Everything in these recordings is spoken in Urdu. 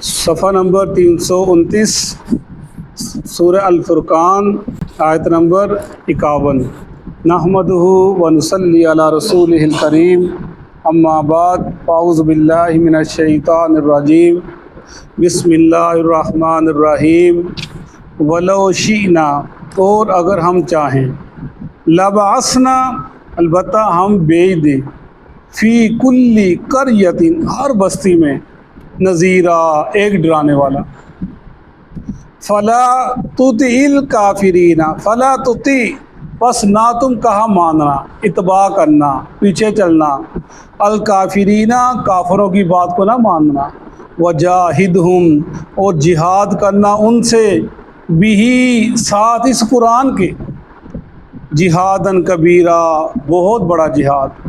صفحہ نمبر 329 سورہ الفرقان آیت نمبر 51۔ نحمدہ ونصلی علی رسولہ الکریم، اما بعد، اعوذ باللہ من الشیطان الرجیم، بسم اللہ الرحمن الرحیم۔ ولو شئنا، اور اگر ہم چاہیں، لبعثنا، البتہ ہم بھیج دیں، فی کل قریۃ، ہر بستی میں، نذیرا، ایک ڈرانے والا۔ فلا تطع الکافرین، فلا تطع، پس نہ تم کہا ماننا، اتباع کرنا، پیچھے چلنا، الکافرین، کافروں کی بات کو نہ ماننا، وجاہدہم، اور جہاد کرنا ان سے، بھی، ساتھ اس قرآن کے، جہادن کبیرہ، بہت بڑا جہاد،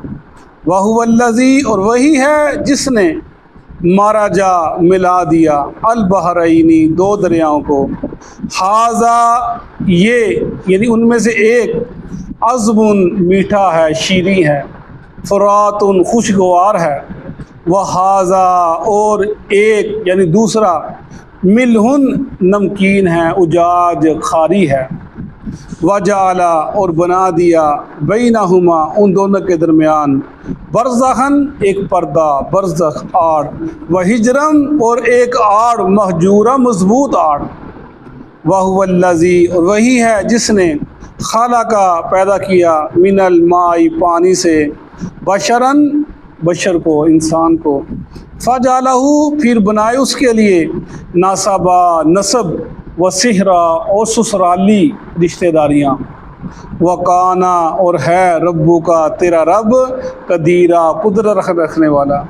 وہو الذی، اور وہی ہے جس نے، مرجا، ملا دیا، البحرینی، دو دریاؤں کو، ھذا، یہ، یعنی ان میں سے ایک، عذب، میٹھا ہے، شیریں ہے، فرات، خوشگوار ہے، وھذا، اور ایک یعنی دوسرا، ملح، نمکین ہے، اجاج، کھاری ہے، وجعل، اور بنا دیا، بینہما، ان دونوں کے درمیان، برزخاً، ایک پردہ، برزخ، آڑ، وحجرم، اور ایک آڑ، مہجورہ، مضبوط آڑ، وہو الذی، اور وہی ہے جس نے، خلق، پیدا کیا، من الماء، پانی سے، بشراً، بشر کو، انسان کو، فجعلہ، پھر بنائے اس کے لیے، نسبا، نسب، وصہرا، اور سسرالی رشتہ داریاں، وکانا، اور ہے، ربو کا، تیرا رب، قدیرہ، قدرت رکھنے والا،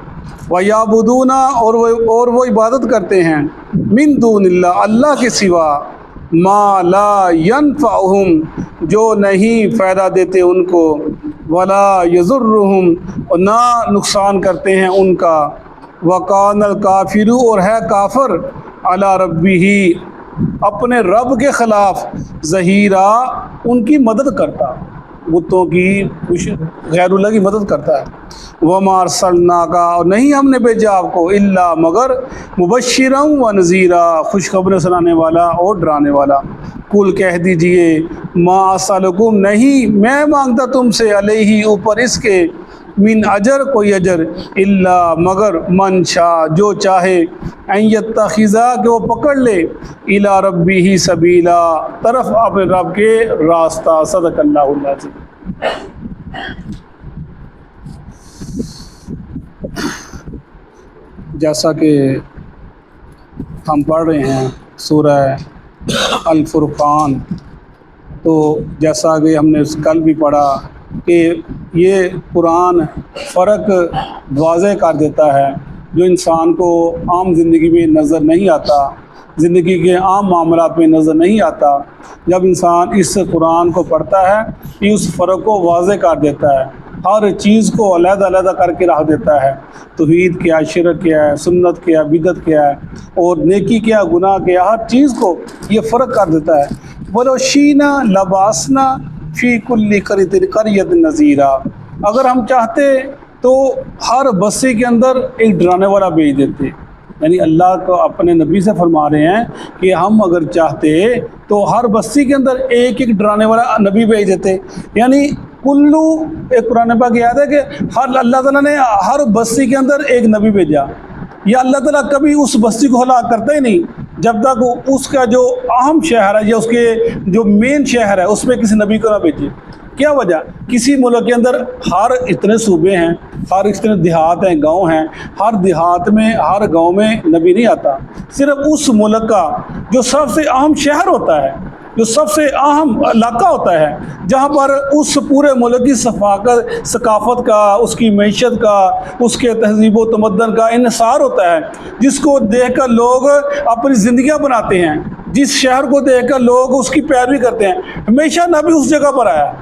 ویعبدون، اور وہ عبادت کرتے ہیں، من دون اللہ، اللہ کے سوا، ما لا ینفعہم، جو نہیں فائدہ دیتے ان کو، ولا یضرہم، اور نہ نقصان کرتے ہیں ان کا، وکان الکافر، اور ہے کافر، علی ربہ، اپنے رب کے خلاف، ظہیرا، ان کی مدد کرتا، بتوں کی، غیر اللہ کی مدد کرتا ہے، وما ارسلناک، اور نہیں ہم نے بھیجا آپ کو، الا، مگر، مبشرا و نذیرا، خوشخبری سنانے والا اور ڈرانے والا، قل، کہہ دیجئے، ما اسألکم، نہیں میں مانگتا تم سے، علیہ، اوپر اس کے، من اجر، کوئی اجر، الا، مگر، من شاء، جو چاہے، ان یتخذا، کہ وہ پکڑ لے، الی ربہ سبیلا، طرف اپنے رب کے راستہ، صدق اللہ العظیم۔ جیسا کہ ہم پڑھ رہے ہیں سورہ الفرقان، تو جیسا کہ ہم نے کل بھی پڑھا کہ یہ قرآن فرق واضح کر دیتا ہے جو انسان کو عام زندگی میں نظر نہیں آتا، زندگی کے عام معاملات میں نظر نہیں آتا۔ جب انسان اس قرآن کو پڑھتا ہے، یہ اس فرق کو واضح کر دیتا ہے، ہر چیز کو علیحدہ علیحدہ کر کے رکھ دیتا ہے، توحید کیا، شرک کیا ہے، سنت کیا، بدعت کیا ہے، اور نیکی کیا، گناہ کیا، ہر چیز کو یہ فرق کر دیتا ہے۔ وَلَوْ شِئْنَا لَبَعَثْنَا فِي كُلِّ قَرْيَةٍ نَذِيرًا، اگر ہم چاہتے تو ہر بستی کے اندر ایک ڈرانے والا بھیج دیتے، یعنی اللہ کو اپنے نبی سے فرما رہے ہیں کہ ہم اگر چاہتے تو ہر بستی کے اندر ایک ایک ڈرانے والا نبی بھیج دیتے، یعنی کلو، ایک قرآن پاک یاد ہے کہ اللہ تعالیٰ نے ہر بستی کے اندر ایک نبی بھیجا، یا اللہ تعالیٰ کبھی اس بستی کو ہلاک کرتا ہی نہیں جب تک اس کا جو اہم شہر ہے یا اس کے جو مین شہر ہے اس میں کسی نبی کو نہ بھیجے۔ کیا وجہ؟ کسی ملک کے اندر ہر اتنے صوبے ہیں، ہر اتنے دیہات ہیں، گاؤں ہیں، ہر دیہات میں، ہر گاؤں میں نبی نہیں آتا، صرف اس ملک کا جو سب سے اہم شہر ہوتا ہے، جو سب سے اہم علاقہ ہوتا ہے، جہاں پر اس پورے ملک کی ثقافت کا، اس کی معیشت کا، اس کے تہذیب و تمدن کا انحصار ہوتا ہے، جس کو دیکھ کر لوگ اپنی زندگیاں بناتے ہیں، جس شہر کو دیکھ کر لوگ اس کی پیروی کرتے ہیں، ہمیشہ نبی اس جگہ پر آیا،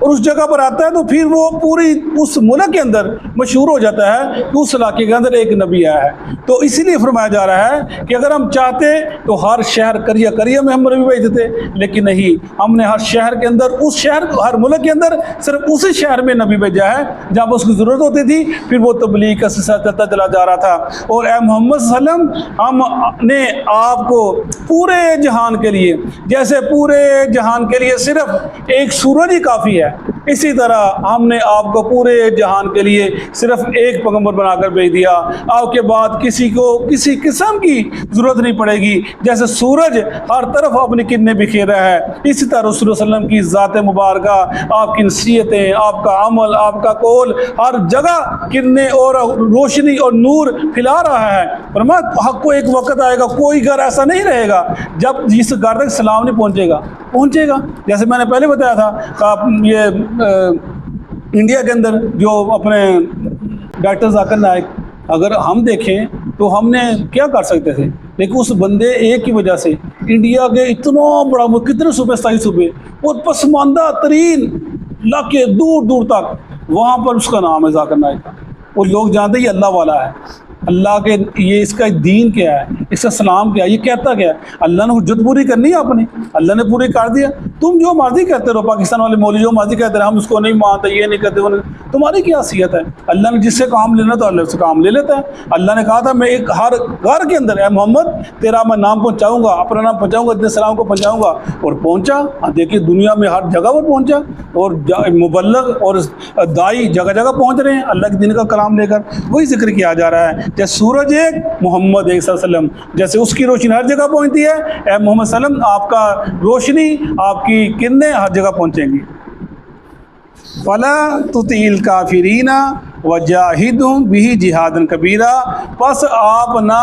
اور اس جگہ پر آتا ہے تو پھر وہ پوری اس ملک کے اندر مشہور ہو جاتا ہے کہ اس علاقے کے اندر ایک نبی آیا ہے۔ تو اسی لیے فرمایا جا رہا ہے کہ اگر ہم چاہتے تو ہر شہر قریہ میں ہم نبی بھیج دیتے، لیکن نہیں، ہم نے ہر شہر کے اندر، اس شہر ہر ملک کے اندر صرف اسی شہر میں نبی بھیجا ہے جہاں اس کی ضرورت ہوتی تھی، پھر وہ تبلیغ کا سلسلہ چلتا چلا جا رہا تھا۔ اور اے محمد صلی اللہ علیہ وسلم، ہم نے آپ کو پورے جہان کے لیے، جیسے پورے جہان کے لیے صرف ایک سورج ہی کافی ہے، اسی طرح ہم نے آپ کو پورے جہان کے لیے صرف ایک پیغمبر بنا کر بھیج دیا۔ آپ کے بعد کسی کو کسی قسم کی ضرورت نہیں پڑے گی۔ جیسے سورج ہر طرف اپنی کرنیں بکھیر رہا ہے، اسی طرح رسول اللہ علیہ وسلم کی ذات مبارکہ، آپ کی نصیحتیں، آپ کا عمل، آپ کا قول ہر جگہ کرنیں اور روشنی اور نور پھیلا رہا ہے۔ فرمایا حق کو ایک وقت آئے گا، کوئی گھر ایسا نہیں رہے گا جب جس گھر تک سلام نہیں پہنچے گا۔ جیسے میں نے پہلے بتایا تھا، یہ انڈیا کے اندر جو اپنے ڈاکٹر ذاکر نائک، اگر ہم دیکھیں تو ہم نے کیا کر سکتے تھے، لیکن اس بندے ایک کی وجہ سے انڈیا کے اتنا بڑا کتنے صوبے، 27 صوبے اور پسماندہ ترین علاقے دور دور تک، وہاں پر اس کا نام ہے ذاکر نائک کا۔ وہ لوگ جانتے ہی اللہ والا ہے، اللہ کے یہ اس کا دین کیا ہے، اس کا سلام کیا ہے، یہ کہتا کیا ہے۔ اللہ نے حجت پوری کرنی ہے، آپ نے، اللہ نے پوری کر دیا۔ تم جو مرضی کہتے رہو، پاکستان والے مولوی جو مرضی کہتے رہے، ہم اس کو نہیں مانتے، یہ نہیں کرتے، تمہاری کیا حیثیت ہے؟ اللہ نے جس سے کام لینا تو اللہ سے کام لے لیتا ہے۔ اللہ نے کہا تھا میں ایک ہر گھر کے اندر، اے محمد تیرا میں نام پہنچاؤں گا، اپنا نام پہنچاؤں گا، اتنے سلام کو پہنچاؤں گا، اور پہنچا۔ دیکھیے دنیا میں ہر جگہ پر پہنچا، اور مبلغ اور دائی جگہ جگہ پہنچ رہے ہیں اللہ کے دین کا کلام لے کر۔ وہی ذکر کیا جا رہا ہے، جیسے سورج ایک، محمد ایک صلی اللہ علیہ وسلم، جیسے اس کی روشنی ہر جگہ پہنچتی ہے، اے محمد صلی اللہ علیہ وسلم آپ کا روشنی، آپ کی کرنیں ہر جگہ پہنچیں گی۔ فَلَا تُطِعِ الْكَافِرِينَ وَجَاهِدْهُمْ بِهِ جِهَادًا كَبِيرًا، پس آپ نہ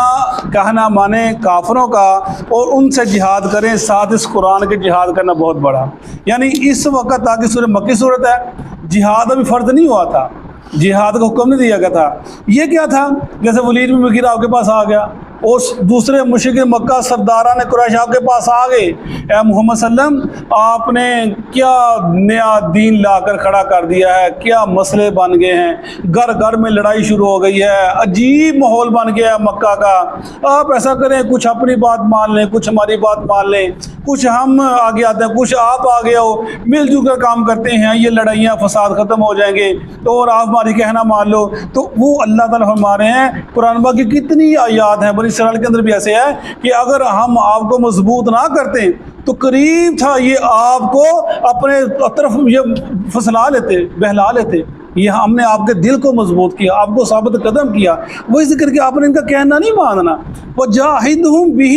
کہنا مانیں کافروں کا اور ان سے جہاد کریں، ساتھ اس قرآن کے جہاد کرنا بہت بڑا۔ یعنی اس وقت تاکہ سورہ مکی صورت ہے، جہاد ابھی فرض نہیں ہوا تھا، جہاد کا حکم نہیں دیا گیا تھا۔ یہ کیا تھا، جیسے ولید بن مغیرہ آپ کے پاس آ گیا اور دوسرے مشرک مکہ سرداران قریش آپ کے پاس آ گئے، اے محمد صلی اللہ علیہ وسلم آپ نے کیا نیا دین لا کر کھڑا کر دیا ہے، کیا مسئلے بن گئے ہیں، گھر گھر میں لڑائی شروع ہو گئی ہے، عجیب ماحول بن گیا ہے مکہ کا، آپ ایسا کریں کچھ اپنی بات مان لیں، کچھ ہماری بات مان لیں، کچھ ہم آگے آتے ہیں، کچھ آپ آگے ہو، مل جل کر کام کرتے ہیں، یہ لڑائیاں فساد ختم ہو جائیں گے، تو اور آپ ہماری کہنا مان لو۔ تو وہ اللہ تعالیٰ فرما رہے ہیں، قرآن پاک کی کتنی آیات ہیں، بنی اسرائیل کے اندر بھی ایسے ہے کہ اگر ہم آپ کو مضبوط نہ کرتے تو قریب تھا یہ آپ کو اپنے طرف یہ پھسلا لیتے، بہلا لیتے۔ یہ ہم نے آپ کے دل کو مضبوط کیا، آپ کو ثابت قدم کیا۔ وہی ذکر کہ آپ نے ان کا کہنا نہیں ماننا۔ وَجَاهِدْهُمْ بِهِ،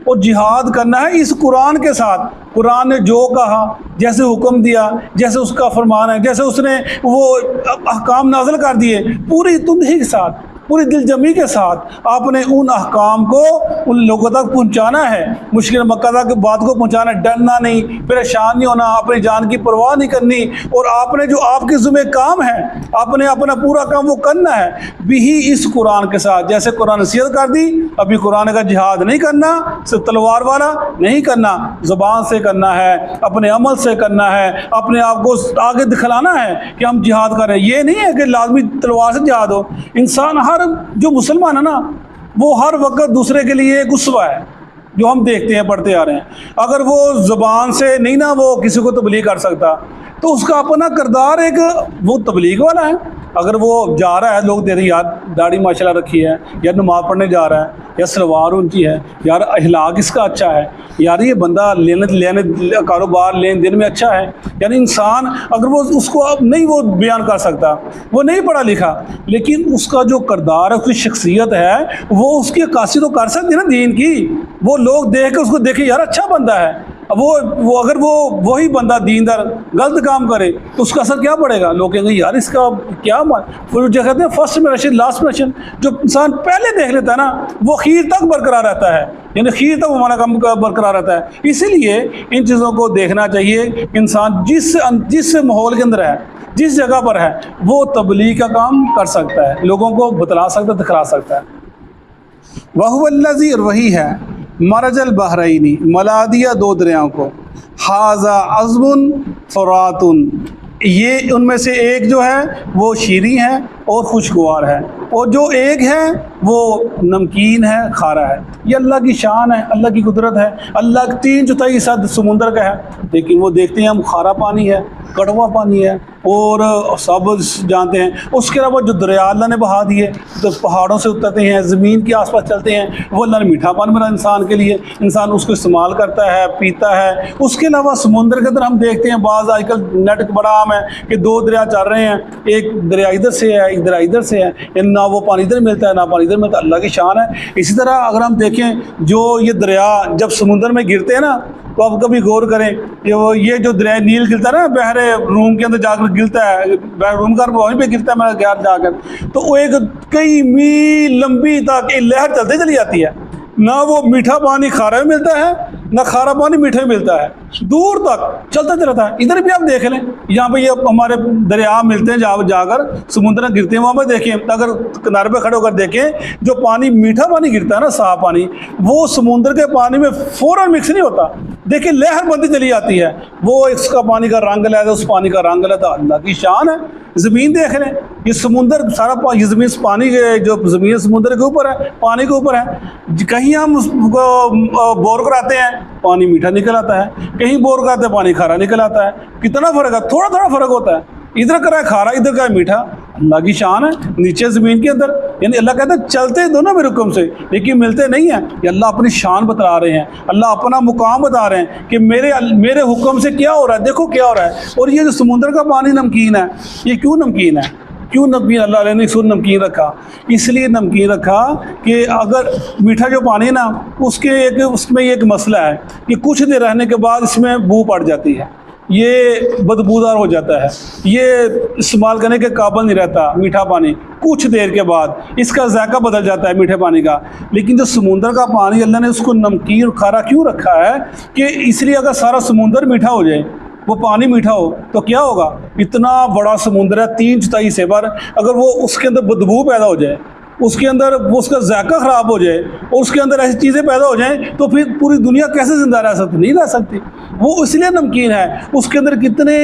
اور جہاد کرنا ہے اس قرآن کے ساتھ۔ قرآن نے جو کہا، جیسے حکم دیا، جیسے اس کا فرمان ہے، جیسے اس نے وہ احکام نازل کر دیے، پوری تندہی کے ساتھ، پوری دل جمی کے ساتھ آپ نے ان احکام کو ان لوگوں تک پہنچانا ہے، مشکل مکہ تک بات کو پہنچانا ہے، ڈرنا نہیں، پریشان نہیں ہونا، اپنی جان کی پرواہ نہیں کرنی، اور آپ نے جو آپ کے ذمہ کام ہے آپ نے اپنا پورا کام وہ کرنا ہے بھی اس قرآن کے ساتھ۔ جیسے قرآن نصیحت کر دی، ابھی قرآن کا جہاد نہیں کرنا، صرف تلوار والا نہیں کرنا، زبان سے کرنا ہے، اپنے عمل سے کرنا ہے، اپنے آپ کو آگے دکھلانا ہے کہ ہم جہاد کر رہے ہیں۔ یہ نہیں ہے کہ لازمی تلوار سے جہاد ہو۔ انسان ہر جو مسلمان ہے نا، وہ ہر وقت دوسرے کے لیے ایک اسوہ ہے، جو ہم دیکھتے ہیں پڑھتے آ رہے ہیں۔ اگر وہ زبان سے نہیں نا وہ کسی کو تبلیغ کر سکتا، تو اس کا اپنا کردار ایک وہ تبلیغ والا ہے۔ اگر وہ جا رہا ہے، لوگ دے رہے یار داڑھی ماشاءاللہ رکھی ہے، یا نماز پڑھنے جا رہا ہے، یا سلوار اونچی ہے، یار اخلاق اس کا اچھا ہے، یار یہ بندہ لینے کاروبار لین دین میں اچھا ہے، یعنی انسان اگر وہ اس کو اب نہیں وہ بیان کر سکتا، وہ نہیں پڑھا لکھا، لیکن اس کا جو کردار ہے، اس کی شخصیت ہے، وہ اس کی عکاسی تو کر سکتی ہے نا دین کی۔ وہ لوگ دیکھ کے اس کو دیکھیں یار اچھا بندہ ہے، وہ اگر وہی بندہ دیندار غلط کام کرے تو اس کا اثر کیا پڑے گا؟ لوگ کہیں گے یار اس کا کیا پھر جو کہتے ہیں فرسٹ امپریشن لاسٹ امپریشن، جو انسان پہلے دیکھ لیتا ہے نا وہ خیر تک برقرار رہتا ہے، یعنی خیر تک ہمارا کام برقرار رہتا ہے۔ اسی لیے ان چیزوں کو دیکھنا چاہیے۔ انسان جس ماحول کے اندر ہے، جس جگہ پر ہے، وہ تبلیغ کا کام کر سکتا ہے، لوگوں کو بتلا سکتا ہے، دکھلا سکتا ہے۔ وَهُوَ الَّذِي، اور وہی ہے، مرج البحرین، ملا دیا دو دریاؤں کو، ھذا عذب فرات، یہ ان میں سے ایک جو ہے وہ شیریں ہے اور خوشگوار ہے، اور جو ایک ہے وہ نمکین ہے، کھارا ہے۔ یہ اللہ کی شان ہے، اللہ کی قدرت ہے۔ اللہ 3/4 حصہ سمندر کا ہے، لیکن وہ دیکھتے ہیں ہم کھارا پانی ہے، کڑوا پانی ہے، اور سب جانتے ہیں۔ اس کے علاوہ جو دریا اللہ نے بہا دیے، تو پہاڑوں سے اترتے ہیں، زمین کے آس پاس چلتے ہیں، وہ اللہ نے میٹھا پانی بنا انسان کے لیے، انسان اس کو استعمال کرتا ہے، پیتا ہے۔ اس کے علاوہ سمندر کے اندر ہم دیکھتے ہیں بعض آج کل نیٹ بڑا عام ہے کہ 2 دریا چل رہے ہیں، ایک دریا ادھر سے ہے، ایک دریا ادھر سے ہے، یعنی نہ وہ پانی ادھر ملتا ہے نہ پانی ادھر ملتا ہے۔ اللہ کی شان ہے۔ اسی طرح اگر ہم دیکھیں جو یہ دریا جب سمندر میں گرتے ہیں نا، تو آپ کبھی غور کریں کہ یہ جو دریا نیل گرتا ہے نا بحر روم کے اندر جا کر گرتا ہے، بحر روم کا وہیں پہ گرتا ہے میرا خیال جا کر، تو وہ ایک کئی میل لمبی تک ایک لہر چلتے چلی جاتی ہے، نہ وہ میٹھا پانی کھارا میں ملتا ہے نہ کھارا پانی میٹھے میں ملتا ہے، دور تک چلتا چلتا ہے۔ ادھر بھی آپ دیکھ لیں، یہاں پہ یہ ہمارے دریا ملتے ہیں جا کر سمندر میں گرتے ہیں، وہاں پہ دیکھیں، اگر کنارے پہ کھڑے ہو کر دیکھیں جو پانی میٹھا پانی گرتا ہے نا، صاف پانی، وہ سمندر کے پانی میں فوراً مکس نہیں ہوتا، دیکھیں لہر بنتی چلی جاتی ہے، وہ اس کا پانی کا رنگ لیتا، اس پانی کا رنگ لیتا۔ اللہ کی شان ہے۔ زمین دیکھ لیں، یہ سمندر سارا یہ زمین پانی جو زمین سمندر کے اوپر ہے، پانی کے اوپر ہے، کہیں ہم بور کراتے ہیں پانی میٹھا نکل آتا ہے، کہیں بور کراتے ہیں پانی کھارا نکل آتا ہے۔ کتنا فرق ہے، تھوڑا تھوڑا فرق ہوتا ہے، ادھر کا ہے کھارا ادھر کا ہے میٹھا۔ اللہ کی شان ہے نیچے زمین کے اندر، یعنی اللہ کہتا ہے چلتے دونوں میرے حکم سے لیکن ملتے نہیں ہیں۔ یہ اللہ اپنی شان بتا رہے ہیں، اللہ اپنا مقام بتا رہے ہیں کہ میرے حکم سے کیا ہو رہا ہے، دیکھو کیا ہو رہا ہے۔ اور یہ جو سمندر کا پانی نمکین ہے، یہ کیوں نمکین ہے؟ کیوں نمکین اللہ علیہ نے اس کو نمکین رکھا؟ اس لیے نمکین رکھا کہ اگر میٹھا جو پانی ہے نا، اس میں ایک مسئلہ ہے کہ کچھ دیر رہنے کے بعد اس میں بو پڑ جاتی ہے، یہ بدبودار ہو جاتا ہے، یہ استعمال کرنے کے قابل نہیں رہتا میٹھا پانی، کچھ دیر کے بعد اس کا ذائقہ بدل جاتا ہے میٹھے پانی کا۔ لیکن جو سمندر کا پانی اللہ نے اس کو نمکین اور کھارا کیوں رکھا ہے کہ اس لیے اگر سارا سمندر میٹھا ہو جائے، وہ پانی میٹھا ہو تو کیا ہوگا؟ اتنا بڑا سمندر ہے 3/4 حصے پر، اگر وہ اس کے اندر بدبو پیدا ہو جائے، اس کے اندر اس کا ذائقہ خراب ہو جائے اور اس کے اندر ایسی چیزیں پیدا ہو جائیں، تو پھر پوری دنیا کیسے زندہ رہ سکتی؟ نہیں رہ سکتی۔ وہ اس لیے نمکین ہے، اس کے اندر کتنے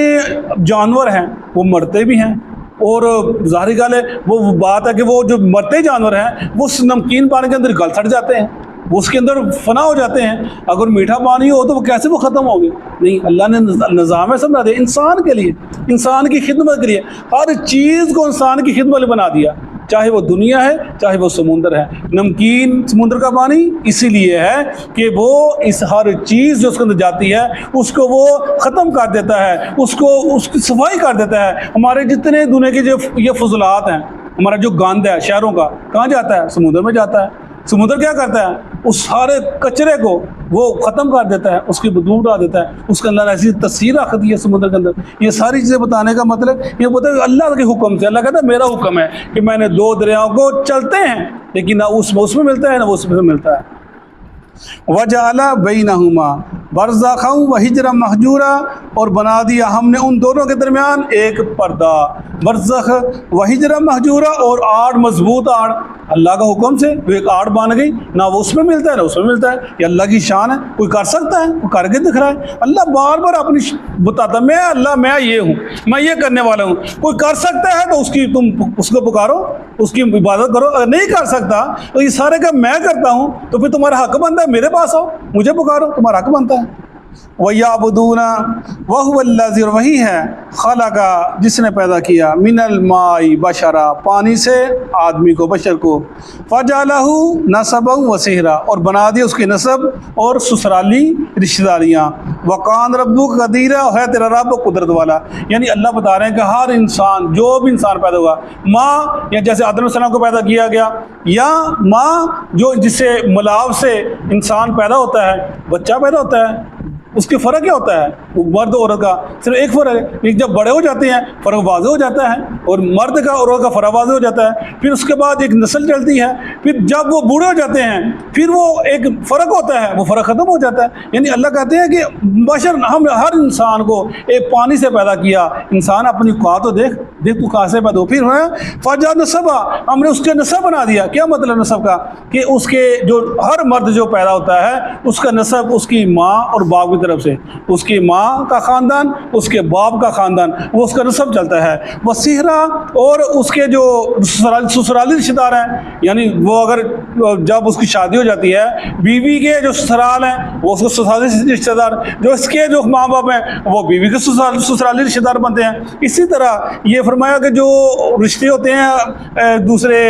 جانور ہیں وہ مرتے بھی ہیں، اور ظاہری گل ہے وہ بات ہے کہ وہ جو مرتے جانور ہیں وہ اس نمکین پانی کے اندر گل سڑ جاتے ہیں، وہ اس کے اندر فنا ہو جاتے ہیں۔ اگر میٹھا پانی ہو تو وہ کیسے وہ ختم ہوگے؟ نہیں، اللہ نے نظام ہے سمجھا دیا انسان کے لیے، انسان کی خدمت کے لیے، ہر چیز کو انسان کی خدمت میں بنا دیا، چاہے وہ دنیا ہے چاہے وہ سمندر ہے۔ نمکین سمندر کا پانی اسی لیے ہے کہ وہ اس ہر چیز جو اس کے اندر جاتی ہے اس کو وہ ختم کر دیتا ہے، اس کی صفائی کر دیتا ہے۔ ہمارے جتنے دنیا کے جو یہ فضلات ہیں، ہمارا جو گند ہے شہروں کا، کہاں جاتا ہے؟ سمندر میں جاتا ہے۔ سمندر کیا کرتا ہے؟ اس سارے کچرے کو وہ ختم کر دیتا ہے، اس کی بدبو اٹھا دیتا ہے، اس کے اندر ایسی تصویر رکھ دی ہے سمندر کے اندر۔ یہ ساری چیزیں بتانے کا مطلب یہ بتا ہے اللہ کے حکم سے، اللہ کہتا ہے میرا حکم ہے کہ میں نے 2 دریاؤں کو چلتے ہیں لیکن نہ اس میں ملتا ہے نہ اس میں ملتا ہے۔ وَجَعَلَ بَيْنَهُمَا بَرْزَخًا وَحِجْرًا مَحْجُورًا، اور بنا دیا ہم نے ان دونوں کے درمیان ایک پردہ، برزخ وحجرًا مہجورا، اور آڑ مضبوط آڑ، اللہ کا حکم سے وہ ایک آڑ بن گئی، نہ وہ اس میں ملتا ہے نہ اس میں ملتا ہے۔ یہ اللہ کی شان ہے، کوئی کر سکتا ہے؟ وہ کر کے دکھ رہا ہے۔ اللہ بار بار اپنی بتاتا میں اللہ میں یہ ہوں، میں یہ کرنے والا ہوں۔ کوئی کر سکتا ہے تو تم اس کو پکارو، اس کی عبادت کرو۔ اگر نہیں کر سکتا تو یہ سارے کام میں کرتا ہوں، تو پھر تمہارا حق بنتا ہے میرے پاس آؤ، مجھے پکارو، تمہارا حق بنتا ہے۔ وَيَعْبُدُونَ وَهُوَ الَّذِي، اور وہی ہے خلق جس نے پیدا کیا، من الماء بشرا، پانی سے آدمی کو، بشر کو، فَجَعَلَهُ نَسَبًا وَصِهْرًا، اور بنا دی اس کے نسب اور سسرالی رشتہ داریاں، وَقَانَ رَبُّكَ قَدِيرًا، اور ہے تیرا رب قدرت والا۔ یعنی اللہ بتا رہے ہیں کہ ہر انسان، جو بھی انسان پیدا ہوا، ماں یا جیسے آدم علیہ السلام کو پیدا کیا گیا، یا ماں جو جس سے ملاو سے انسان پیدا ہوتا ہے، بچہ پیدا ہوتا ہے، اس کے فرق کیا ہوتا ہے؟ مرد اور عورت کا صرف ایک فرق ہے، جب بڑے ہو جاتے ہیں فرق واضح ہو جاتا ہے، اور مرد کا اور عورت کا فرق واضح ہو جاتا ہے۔ پھر اس کے بعد ایک نسل چلتی ہے، پھر جب وہ بوڑھے ہو جاتے ہیں پھر وہ ایک فرق ہوتا ہے، وہ فرق ختم ہو جاتا ہے۔ یعنی اللہ کہتے ہیں کہ بشر، ہم ہر انسان کو ایک پانی سے پیدا کیا، انسان اپنی اوقات تو دیکھ تو کہاں سے پیدا ہو، پھر فجا نسبا، ہم نے اس کے نسب بنا دیا۔ کیا مطلب نسب کا؟ کہ اس کے جو ہر مرد جو پیدا ہوتا ہے اس کا نسب اس کی ماں اور باپ کی طرف سے، اس کی ماں ماں کا خاندان، اس کے باپ کا خاندان، وہ اس کا نسب چلتا ہے۔ وہ سہرا اور اس کے جو سسرالی رشتہ دار ہیں، یعنی وہ اگر جب اس کی شادی ہو جاتی ہے، بیوی کے جو سسرال ہیں وہ اس کو سسرالی رشتہ دار، جو اس کے جو ماں باپ ہیں وہ بیوی کے سسرالی رشتہ دار بنتے ہیں۔ اسی طرح یہ فرمایا کہ جو رشتے ہوتے ہیں دوسرے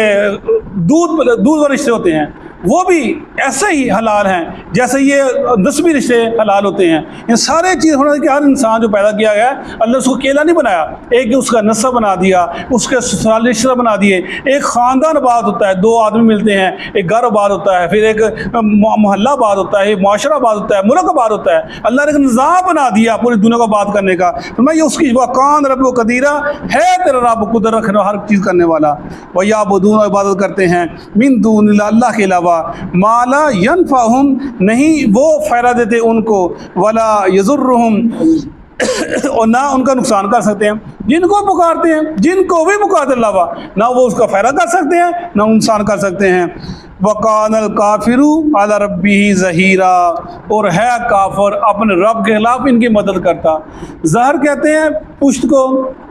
دودھ والے رشتے ہوتے ہیں وہ بھی ایسے ہی حلال ہیں جیسے یہ نسبی رشتے حلال ہوتے ہیں۔ ان سارے چیز ہونا کہ ہر انسان جو پیدا کیا گیا ہے اللہ اس کو اکیلا نہیں بنایا، ایک اس کا نسب بنا دیا، اس کے سسرالی رشتہ بنا دیے، ایک خاندان آباد ہوتا ہے، دو آدمی ملتے ہیں، ایک گھر آباد ہوتا ہے، پھر ایک محلہ آباد ہوتا ہے، ایک معاشرہ آباد ہوتا ہے، ملک آباد ہوتا ہے۔ اللہ نے ایک نظام بنا دیا پوری دنیا کو آباد کرنے کا۔ فرمایا اس کی وقان رب و قدیرہ ہے تیرا رب قدرت رکھنے ہر چیز کرنے والا۔ وَيَعْبُدُونَ عبادت کرتے ہیں من دون اللہ اللہ کے علاوہ ما لا ينفعهم نہیں وہ فائدہ دیتے ان کو، ولا يضرهم اور نہ ان کا نقصان کر سکتے ہیں۔ جن کو پکارتے ہیں، جن کو بھی پکارتے اللہ نہ وہ اس کا فائدہ کر سکتے ہیں نہ نقصان کر سکتے ہیں۔ وَقَانَ الْكَافِرُ عَلَى رَبِّهِ ظَهِيرًا اور ہے کافر اپنے رب کے خلاف ان کی مدد کرتا۔ ظہر کہتے ہیں پشت کو،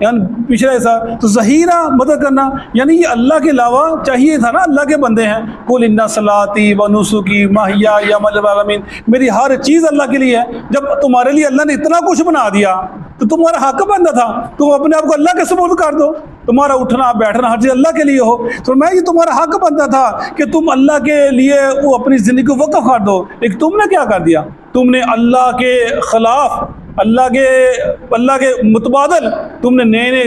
یعنی پچھلا ایسا، تو ظہیرہ مدد کرنا، یعنی یہ اللہ کے علاوہ چاہیے تھا نا، اللہ کے بندے ہیں۔ قُلْ إِنَّ صَلَاتِي وَنُسُكِي وَمَحْيَايَ وَمَمَاتِي لِلْعَالَمِينَ میری ہر چیز اللہ کے لیے ہے۔ جب تمہارے لیے اللہ نے اتنا کچھ بنا دیا تو تمہارا حق بنتا تھا تم اپنے آپ کو اللہ کے سپرد کر دو، تمہارا اٹھنا بیٹھنا ہر چیز اللہ کے لیے ہو۔ تو میں یہ تمہارا حق بنتا تھا کہ تم اللہ کے لیے وہ اپنی زندگی کو وقف کر دو، لیکن تم نے کیا کر دیا؟ تم نے اللہ کے خلاف، اللہ کے متبادل تم نے نئے نئے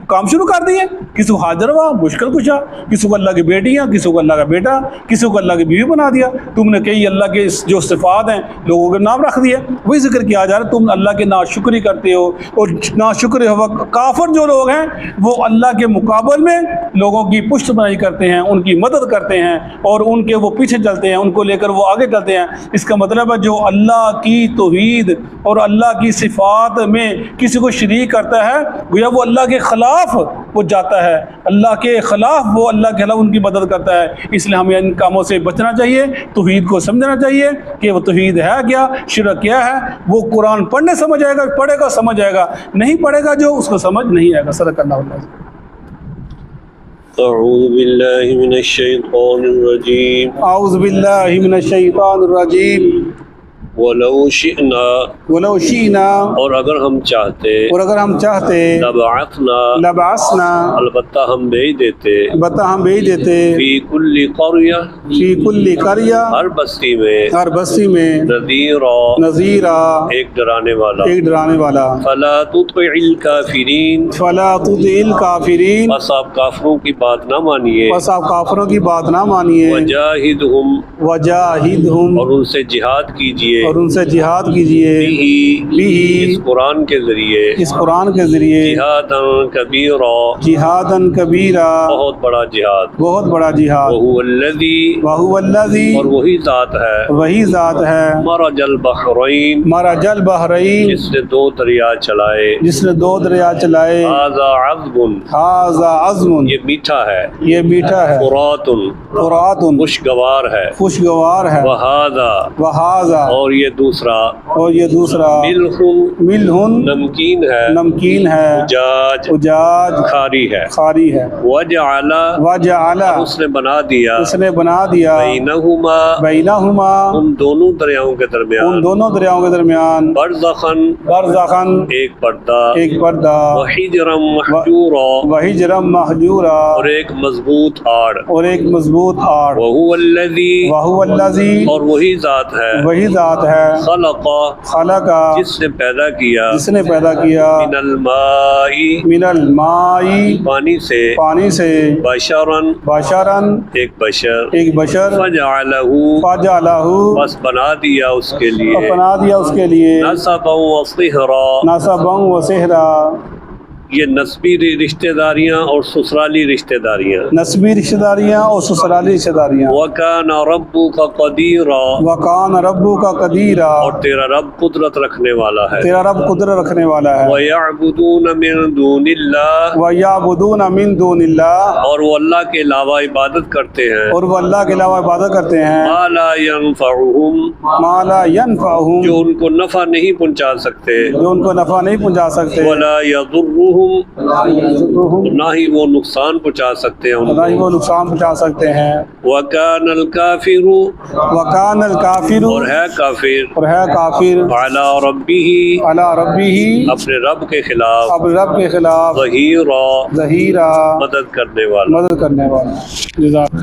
کام شروع کر دیے۔ کسی کو حاضر ہوا مشکل کشا، کسی کو اللہ کی بیٹیاں، کسی کو اللہ کا بیٹا، کسی کو اللہ کی بیوی بنا دیا۔ تم نے کئی اللہ کے جو صفات ہیں لوگوں کے نام رکھ دیے، وہی ذکر کیا جا رہا ہے۔ تم اللہ کے ناشکری کرتے ہو، اور ناشکر ہو کافر جو لوگ ہیں وہ اللہ کے مقابل میں لوگوں کی پشت بنائی کرتے ہیں، ان کی مدد کرتے ہیں اور ان کے وہ پیچھے چلتے ہیں، ان کو لے کر وہ آگے چلتے ہیں۔ اس کا مطلب ہے جو اللہ کی توحید اور اللہ کی صفات میں کسی کو شریک کرتا ہے گویا وہ اللہ کے خلاف وہ جاتا ہے، اللہ کے خلاف وہ اللہ کے خلاف ان کی مدد کرتا ہے۔ اس لیے ہمیں ان کاموں سے بچنا چاہیے، توحید کو سمجھنا چاہیے کہ وہ توحید ہے کیا، شرک کیا ہے۔ وہ قرآن پڑھنے سمجھ آئے گا، پڑھے گا سمجھ آئے گا، نہیں پڑھے گا جو اس کو سمجھ نہیں آئے گا۔ صدق اللہ العظیم۔ اعوذ باللہ من الشیطان الرجیم، اعوذ باللہ من الشیطان الرجیم۔ وَلَوْ شِئْنَا وَلَوْ شِئْنَا اور اگر ہم چاہتے، اور اگر ہم چاہتے، لَبَعَثْنَا لبعثنا البتہ ہم بھیج دیتے، البتہ ہم بھیج دیتے، فی کل قریہ فی کل قریہ ہر بستی میں، ہر بستی میں، نذیرا نذیرا ایک ڈرانے والا، ایک ڈرانے والا۔ فلا تطع الکافرین فلا تطع الکافرین بس آپ کافروں کی بات نہ مانیے، بس آپ کافروں کی بات نہ مانیے، وجاہدہم وجاہدہم اور ان سے جہاد کیجیے، اور ان سے جہاد کیجیے، اس قرآن کے ذریعے، اس قرآن کے ذریعے، جہاداً کبیرا جہاداً کبیرا بہت بڑا جہاد، بہت بڑا جہاد، وہو الذی وہو الذی اور وہی ذات ہے، وہی ذات ہے، مرج البحرین مرج البحرین جس نے دو دریا چلائے، جس نے دو دریا چلائے، ھذا عذب ھذا عظم یہ میٹھا ہے، یہ میٹھا ہے، فرات فرات خوشگوار ہے، خوشگوار ہے، وھذا وھذا اور یہ دوسرا اور یہ دوسرا ملح ملح نمکین ہے، نمکین ہے، اجاج اجاج کھاری ہے، خاری ہے، وجعل وجعل اس نے بنا دیا، اس نے بنا دیا، بینہما بینہما ان دونوں دریاؤں کے ان درمیان، دونوں دریاؤں کے درمیان، برزخن برزخن ایک پردہ، ایک پردہ، وحجرم محجورا وحجرم محجورا اور ایک مضبوط آڑ، اور ایک مضبوط آڑ، وہو الذی وہو الذی اور وہی ذات ہے، وہی ذات ہے، خلق خلق جس نے پیدا کیا، جس نے پیدا کیا، من الماء من الماء پانی سے، پانی سے، بشرن بشرن ایک بشر، ایک بشر، فجعلہ فجعلہ بس بنا دیا اس کے لیے، بنا دیا اس کے لیے، نسبا و صہرا نسبا و صہرا یہ نسبی رشتہ داریاں اور سسرالی رشتہ داریاں. نسبی رشتہ داریاں اور سسرالی رشتہ داریاں. وَكَانَ رَبُّكَ قَدِيرًا، وکان ربو کا قدیرا، اور تیرا رب قدرت رکھنے والا ہے. تیرا رب قدرت رکھنے والا ہے. وَيَعْبُدُونَ مِن دُونِ اللَّهِ، وَيَعْبُدُونَ مِن دُونِ اللَّهِ، اور وہ اللہ کے علاوہ عبادت کرتے ہیں. اور وہ اللہ کے علاوہ عبادت کرتے ہیں. مَا لَا يَنفَعُهُمْ، مَا لَا يَنفَعُهُمْ، جو ان کو نفع نہیں پہنچا سکتے. جو ان کو نفع نہیں پہنچا سکتے. وَلَا يَضُرُّهُمْ، يَضُرُّهُمْ، نہ ہی وہ نقصان پہنچا سکتے ہیں ان نہ ہی کو. وہ نقصان پہنچا سکتے ہیں. وَكَانَ الْكَافِرُ، وَكَانَ الْكَافِرُ، اور ہے کافر، اور ہے کافر، عَلَى رَبِّهِ، علی ربہ، اپنے رب کے خلاف، اپنے رب کے خلاف، ظہیرا، ظہیرا، مدد کرنے والا. مدد کرنے والا. جزاک